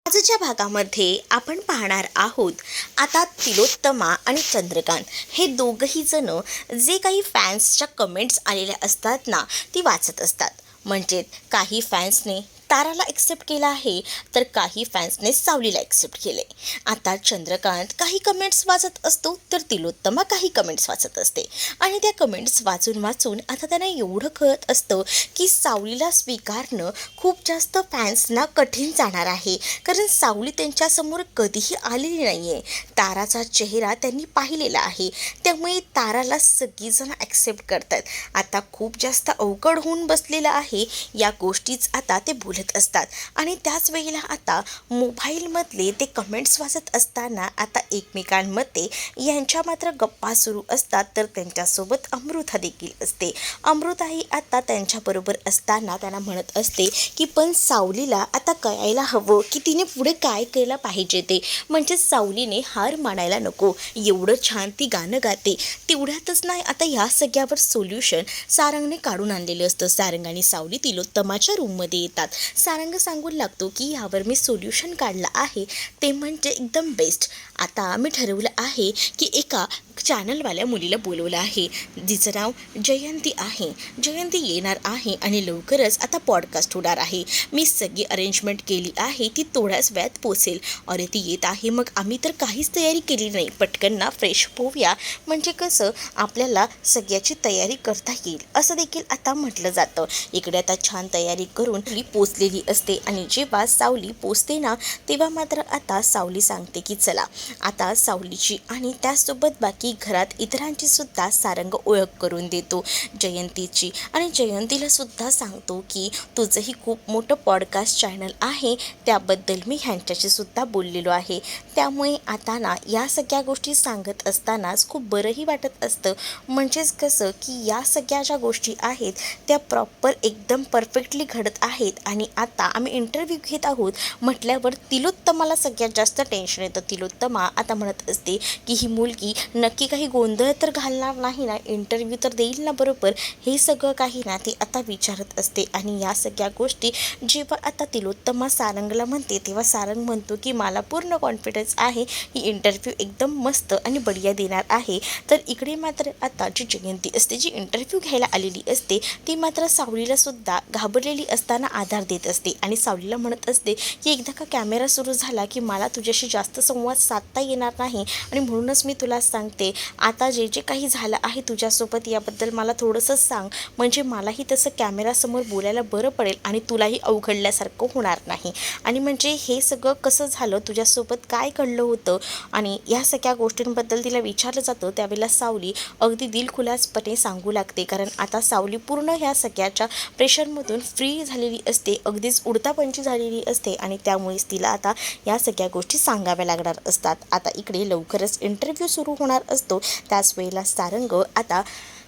आजच्या भागामध्ये आपण पाहणार आहोत आता तिलोत्तमा आणि चंद्रकांत हे दोघंही जण जे काही फॅन्सच्या कमेंट्स आलेल्या असतात ना ती वाचत असतात. म्हणजे काही फॅन्सने ताराला एक्सेप्ट केला आहे तर काही फॅन्सने सावलीला एक्सेप्ट केले. आता चंद्रकांत काही कमेंट्स वाचत असतो तर तिलोत्तमा काही कमेंट्स वाचत असते आणि त्या कमेंट्स वाचून वाचून आता त्यांना एवढं कळत असतं की सावलीला स्वीकारणं खूप जास्त फॅन्सना कठीण जाणार आहे. कारण सावली त्यांच्यासमोर कधीही आलेली नाही आहे. ताराचा चेहरा त्यांनी पाहिलेला आहे, त्यामुळे ताराला सगळीजण ॲक्सेप्ट करतात. आता खूप जास्त अवघड होऊन बसलेलं आहे या गोष्टीच आता ते बोलत असतात. आणि त्याच वेळेला आता मोबाईलमधले ते कमेंट्स वाचत असताना आता एकमेकांमध्ये यांच्या मात्र गप्पा सुरू असतात. तर त्यांच्यासोबत अमृता देखील असते. अमृताही आता त्यांच्याबरोबर असताना त्यांना म्हणत असते की पण सावलीला आता कळायला हवं की तिने पुढे काय केलं पाहिजे ते. म्हणजे सावलीने हार मानायला नको. एवढं छान ती गाणं गाते, तेवढ्यातच नाही आता ह्या सगळ्यावर सोल्युशन सारंगने काढून आणलेलं असतं. सारंग आणि सावली तिलोत्तमाच्या रूममध्ये येतात. सारंग सांगू लागतो की यावर मी सोल्युशन काढलं आहे, ते म्हणजे एकदम बेस्ट. आता मी ठरवलं आहे की एका चॅनलवाल्या मुलीला बोलवलं आहे, जिचं नाव जयंती आहे. जयंती येणार आहे आणि लवकरच आता पॉडकास्ट होणार आहे. मी सगळी अरेंजमेंट केली आहे, ती थोड्याच वेळात पोचेल. अरे ती येत आहे, मग आम्ही तर काहीच तयारी केली नाही, पटकन ना फ्रेश होऊया, म्हणजे कसं आपल्याला सगळ्याची तयारी करता येईल असं देखील आता म्हटलं जातं. इकडे आता छान तयारी करून ती पोचलेली असते आणि जेव्हा सावली पोचते ना तेव्हा मात्र आता सावली सांगते की चला. आता सावलीची आणि त्यासोबत बाकी घरात इतरांची सुद्धा सारंग ओळख करून देतो जयंतीची. आणि जयंतीला सुद्धा सांगतो की तुझंही खूप मोठं पॉडकास्ट चॅनल आहे, त्याबद्दल मी ह्यांच्याशी सुद्धा बोललेलो आहे. त्यामुळे आता ना या सगळ्या गोष्टी सांगत असतानाच खूप बरंही वाटत असतं. म्हणजेच कसं की या सगळ्या ज्या गोष्टी आहेत त्या प्रॉपर एकदम परफेक्टली घडत आहेत. आणि आता आम्ही इंटरव्ह्यू घेत आहोत म्हटल्यावर तिलोत्तमाला सगळ्यात जास्त टेन्शन येतं. तिलोत्तमा आता म्हणत असते की ही मुलगी नक्की काही गोंधळ तर घालणार नाही ना, इंटरव्ह्यू तर देईल ना बरोबर, हे सगळं काही ना ती आता विचारत असते. आणि या सगळ्या गोष्टी जेव्हा आता तिलोत्तमा सारंगला म्हणते तेव्हा सारंग म्हणतो की मला पूर्ण कॉन्फिडन्स आहे, ही इंटरव्ह्यू एकदम मस्त आणि बढिया देणार आहे. तर इकडे मात्र आता जी जयंती असते, जी इंटरव्ह्यू घ्यायला आलेली असते, ती मात्र सावलीला सुद्धा घाबरलेली असताना आधार देत असते आणि सावलीला म्हणत असते की एकदा का कॅमेरा सुरू झाला की मला तुझ्याशी जास्त संवाद साधता येणार नाही आणि म्हणूनच मी तुला सांगते आता जे जे काही झालं आहे तुझ्यासोबत याबद्दल मला थोडंसं सांग, म्हणजे मलाही तसं कॅमेरासमोर बोलायला बरं पडेल आणि तुलाही अवघडल्यासारखं होणार नाही. आणि म्हणजे हे सगळं कसं झालं, तुझ्यासोबत काय घडलं होतं आणि या सगळ्या गोष्टींबद्दल तिला विचारलं जातं. त्यावेळेला सावली अगदी दिलखुलासपणे सांगू लागते, कारण आता सावली पूर्ण ह्या सगळ्याच्या प्रेशरमधून फ्री झालेली असते, अगदीच उडतापंची झालेली असते आणि त्यामुळेच तिला आता या सगळ्या गोष्टी सांगाव्या लागणार असतात. आता इकडे लवकरच इंटरव्ह्यू सुरू होणार असतो. त्याच वेळेला सारंग आता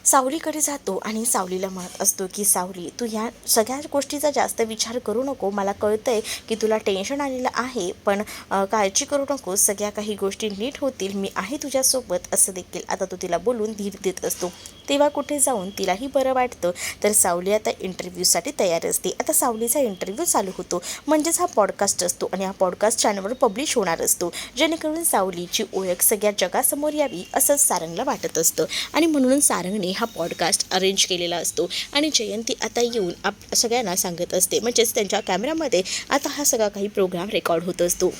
सावलीकडे जातो आणि सावलीला म्हणत असतो की सावली तू ह्या सगळ्या गोष्टीचा जास्त विचार करू नको. मला कळतं आहे की तुला टेन्शन आलेलं आहे, पण काळजी करू नको, सगळ्या काही गोष्टी नीट होतील, मी आहे तुझ्यासोबत, असं देखील आता तो तिला बोलून धीर देत असतो. तेव्हा कुठे जाऊन तिलाही बरं वाटतं. तर सावली आता इंटरव्ह्यूसाठी तयार असते. आता सावलीचा इंटरव्ह्यू चालू होतो, म्हणजेच हा पॉडकास्ट असतो आणि हा पॉडकास्ट चॅनलवर पब्लिश होणार असतो, जेणेकरून सावलीची ओळख सगळ्या जगासमोर यावी असंच सारंगला वाटत असतं. आणि म्हणून सारंगने हा पॉडकास्ट अरेंज केलेला असतो आणि जयंती आता येऊन सगळ्यांना सांगत असते, म्हणजेच त्यांच्या कॅमेरामध्ये आता हा सगळा काही प्रोग्राम रेकॉर्ड होत असतो.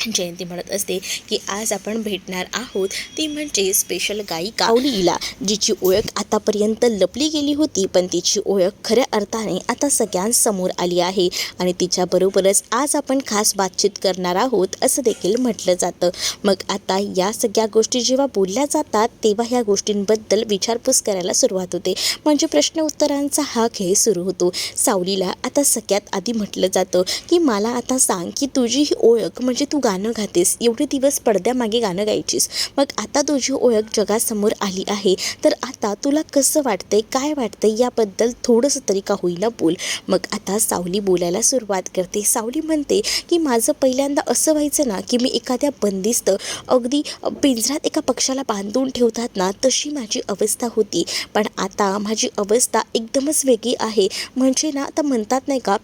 जयंती म्हणत असते की आज आपण भेटणार आहोत ती म्हणजे स्पेशल गायिका सावलीला, जिची ओळख आतापर्यंत लपली गेली होती, पण तिची ओळख खऱ्या अर्थाने आता सगळ्यांसमोर आली आहे आणि तिच्याबरोबरच आज आपण खास बातचीत करणार आहोत असं देखील म्हटलं जातं. मग आता या सगळ्या गोष्टी जेव्हा बोलल्या जातात तेव्हा ह्या गोष्टींबद्दल विचारपूस करायला सुरुवात होते, म्हणजे प्रश्न उत्तरांचा हा खेळ सुरू होतो. सावलीला आता सगळ्यात आधी म्हटलं जातं की मला आता सांग की तुझी ही ओळख, म्हणजे तू गाणं गातेस, एवढे दिवस पडद्यामागे गाणं गायचीस, मग आता तुझी ओळख जगासमोर आली आहे, तर आता तुला कसं वाटतंय, काय वाटतंय याबद्दल थोडंसं तरी का होईना बोल. मग आता सावली बोलायला सुरुवात करते. सावली म्हणते की माझं पहिल्यांदा असं व्हायचं ना की मी एखाद्या बंदिस्त अगदी पिंजऱ्यात एका पक्षाला बांधून ठेवतात ना, तशी माझी अवस्था होती. पण आता माझी अवस्था एकदमच वेगळी आहे. म्हणजे ना, आता म्हणतात नाही का,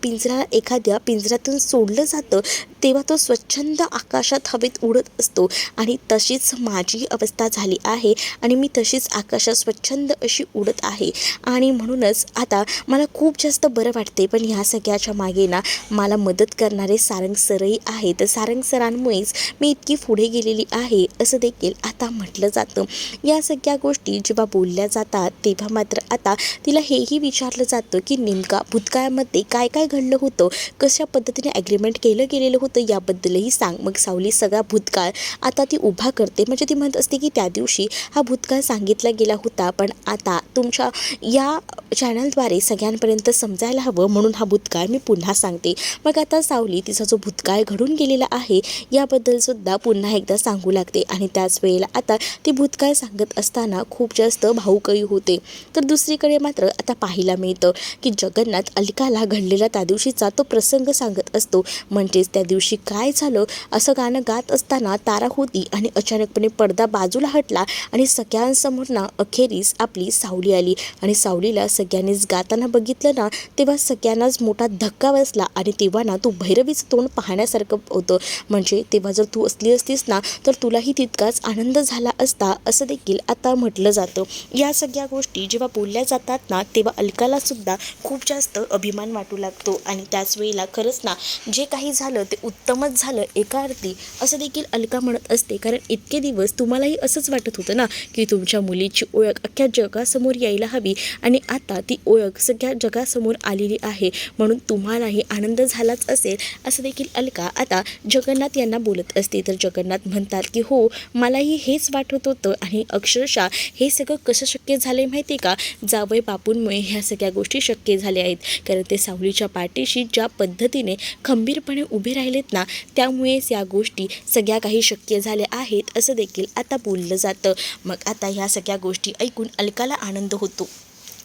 एखाद्या पिंजऱ्यातून सोडलं जातं तेव्हा तो स्वच्छंद आकाशात हवेत उडत असतो, आणि तशीच माझी अवस्था झाली आहे. आणि मी तशीच आकाशात स्वच्छंद अशी उडत आहे. आणि म्हणूनच आता मला खूप जास्त बरं वाटते. पण ह्या सगळ्याच्या मागे ना मला मदत करणारे सारंग सरही आहे. तर सारंग सरांमुळेच मी इतकी पुढे गेलेली आहे असं देखील आता म्हटलं जातं. या सगळ्या गोष्टी जेव्हा बोलल्या जातात तेव्हा मात्र आता तिला हेही विचारलं जातं की नेमका भूतकाळामध्ये काय काय घडलं होतं, कशा पद्धतीने ॲग्रीमेंट केलं गेलेलं होतं याबद्दलही सांग. मग सावली सगळा भूतकाळ आता ती उभा करते. म्हणजे ती म्हणत असते की त्या दिवशी हा भूतकाळ सांगितला गेला होता, पण आता तुमच्या या चॅनलद्वारे सगळ्यांपर्यंत समजायला हवं म्हणून हा भूतकाळ मी पुन्हा सांगते. मग आता सावली तिचा जो भूतकाळ घडून गेलेला आहे याबद्दल सुद्धा पुन्हा एकदा सांगू लागते. आणि त्याच वेळेला आता ती भूतकाळ सांगत असताना खूप जास्त भावुकही होते. तर दुसरीकडे मात्र आता पाहायला मिळतं की जगन्नाथ अलकाला घडलेला त्या दिवशीचा तो प्रसंग सांगत असतो. म्हणजेच त्या दिवशी काय झालं, असं गाणं गात असताना तारा होती आणि अचानकपणे पडदा बाजूला हटला आणि सगळ्यांसमोर ना अखेरीस आपली सावली आली. आणि सावलीला सगळ्यांनीच गाताना बघितलं ना, तेव्हा सगळ्यांनाच मोठा धक्का बसला. आणि तेव्हा ना तू भैरवीचं तोंड पाहण्यासारखं होतं. म्हणजे तेव्हा जर तू असली असतीस ना तर तुलाही तितकाच आनंद झाला असता असं देखील आता म्हटलं जातं. या सगळ्या गोष्टी जेव्हा बोलल्या जातात ना तेव्हा अलकाला सुद्धा खूप जास्त अभिमान वाटू लागतो. आणि त्याच वेळेला खरंच ना जे काही झालं ते उत्तमच झालं एका अर्थी असं देखील अलका म्हणत असते. कारण इतके दिवस तुम्हालाही असंच वाटत होतं ना की तुमच्या मुलीची ओळख अख्ख्या जगासमोर यायला हवी, आणि आता ती ओळख सगळ्या जगासमोर आलेली आहे, म्हणून तुम्हालाही आनंद झालाच असेल असं देखील अलका आता जगन्नाथ यांना बोलत असते. तर जगन्नाथ म्हणतात की हो, मलाही हेच वाटत होतं, आणि अक्षरशः हे सगळं कसं शक्य झालं माहिती आहे का, जावई बापूंमुळे ह्या सगळ्या गोष्टी शक्य झाल्या आहेत. कारण ते सावलीच्या पाठीशी ज्या पद्धतीने खंबीरपणे उभे राहिलेत ना, त्यामुळेच या गोष्टी सगळ्या काही शक्य झाल्या आहेत असं देखील आता बोललं जातं. मग आता ह्या सगळ्या गोष्टी ऐकून अलकाला आनंद होतो.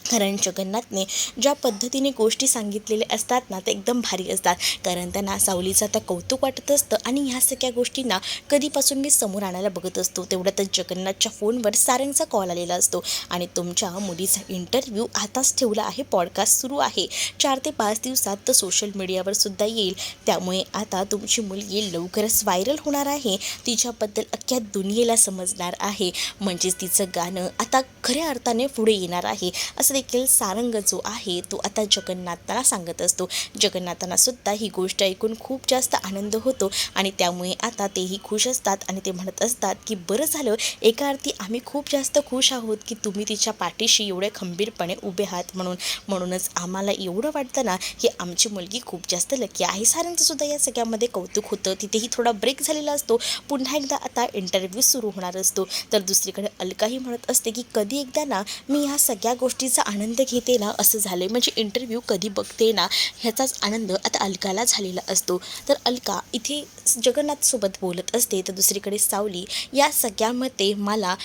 कारण जगन्नाथने ज्या पद्धतीने गोष्टी सांगितलेल्या असतात ना ते एकदम भारी असतात. कारण त्यांना सावलीचं आता कौतुक वाटत असतं. आणि ह्या सगळ्या गोष्टींना कधीपासून मी समोर आणायला बघत असतो. तेवढ्यातच जगन्नाथच्या फोनवर सारंगचा कॉल आलेला असतो. आणि तुमच्या मुलीचा इंटरव्ह्यू आताच ठेवला आहे, पॉडकास्ट सुरू आहे, 4 ते 5 दिवसात तर सोशल मीडियावर सुद्धा येईल. त्यामुळे आता तुमची मुलगी लवकरच व्हायरल होणार आहे, तिच्याबद्दल अख्ख्या दुनियेला समजणार आहे. म्हणजेच तिचं गाणं आता खऱ्या अर्थाने पुढे येणार आहे असं देखील सारंग जो आहे तो आता जगन्नाथाला सांगत असतो. जगन्नाथांना सुद्धा ही गोष्ट ऐकून खूप जास्त आनंद होतो. आणि त्यामुळे आता तेही खुश असतात. आणि ते म्हणत असतात की बरं झालं, एका अर्थी आम्ही खूप जास्त खुश आहोत की तुम्ही तिच्या पाठीशी एवढे खंबीरपणे उभे आहात म्हणूनच आम्हाला एवढं वाटतं ना की आमची मुलगी खूप जास्त लकी आहे. सारंगचं सुद्धा या सगळ्यामध्ये कौतुक होतं. तिथेही थोडा ब्रेक झालेला असतो. पुन्हा एकदा आता इंटरव्ह्यू सुरू होणार असतो. तर दुसरीकडे अलकाही म्हणत असते की कधी एकदा ना मी ह्या सगळ्या गोष्टीचा आनंद घेते ना असं झालं, म्हणजे इंटरव्ह्यू कधी बघते ना ह्याचाच आनंद आता अलकाला झालेला असतो. तर अलका इथे जगन्नाथसोबत बोलत असते. तर दुसरीकडे सावली या सगळ्यामध्ये मला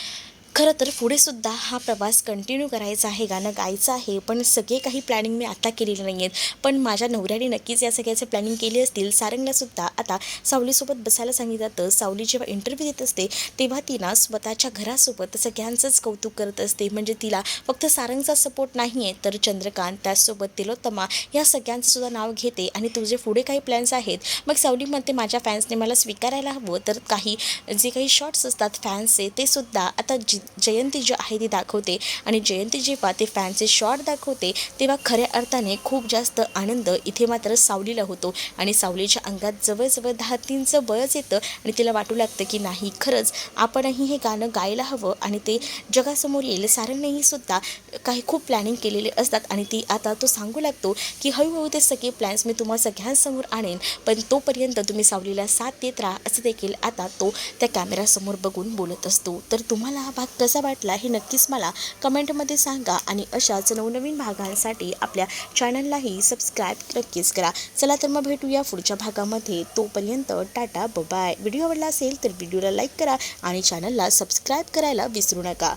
खरं तर पुढेसुद्धा हा प्रवास कंटिन्यू करायचा आहे, गाणं गायचं आहे, पण सगळे काही प्लॅनिंग मी आता केलेले नाही आहेत. पण माझ्या नवऱ्याने नक्कीच या सगळ्याचे प्लॅनिंग केली असतील. सारंगलासुद्धा आता सावलीसोबत बसायला सांगितलं जातं. सावली जेव्हा इंटरव्ह्यू देत असते तेव्हा ती ना स्वतःच्या घरासोबत सगळ्यांचंच कौतुक करत असते. म्हणजे तिला फक्त सारंगचा सपोर्ट नाही आहे, तर चंद्रकांत, त्याचसोबत तिलोत्तमा या सगळ्यांचंसुद्धा नाव घेते. आणि तुझे पुढे काही प्लॅन्स आहेत. मग सावली म्हणते माझ्या फॅन्सने मला स्वीकारायला हवं, तर काही जे काही शॉर्ट्स असतात फॅन्सचे ते सुद्धा आता जयंती जी आहे ती दाखवते. आणि जयंती जेव्हा ते फॅनचे शॉट दाखवते तेव्हा खऱ्या अर्थाने खूप जास्त आनंद इथे मात्र सावलीला होतो. आणि सावलीच्या अंगात जवळजवळ 10-3चं बळच येतं. आणि तिला वाटू लागतं की नाही, खरंच आपणही हे गाणं गायला हवं आणि ते जगासमोर येईल. सारंगनेही सुद्धा काही खूप प्लॅनिंग केलेले असतात. आणि ती आता तो सांगू लागतो की हळूहळू ते सगळे प्लॅन्स मी तुम्हाला सगळ्यांसमोर आणेन, पण तोपर्यंत तुम्ही सावलीला साथ देत राहा असं देखील आता तो त्या कॅमेऱ्यासमोर बघून बोलत असतो. तर तुम्हाला हा भाग कसा वाटला हे नक्कीच मला कमेंटमध्ये सांगा आणि अशाच नवनवीन भागांसाठी आपल्या चॅनललाही सबस्क्राईब नक्कीच करा. चला तर मग भेटूया पुढच्या भागामध्ये. तोपर्यंत टाटा बाय. व्हिडिओ आवडला असेल तर व्हिडिओला लाईक करा आणि चॅनलला सबस्क्राईब करायला विसरू नका.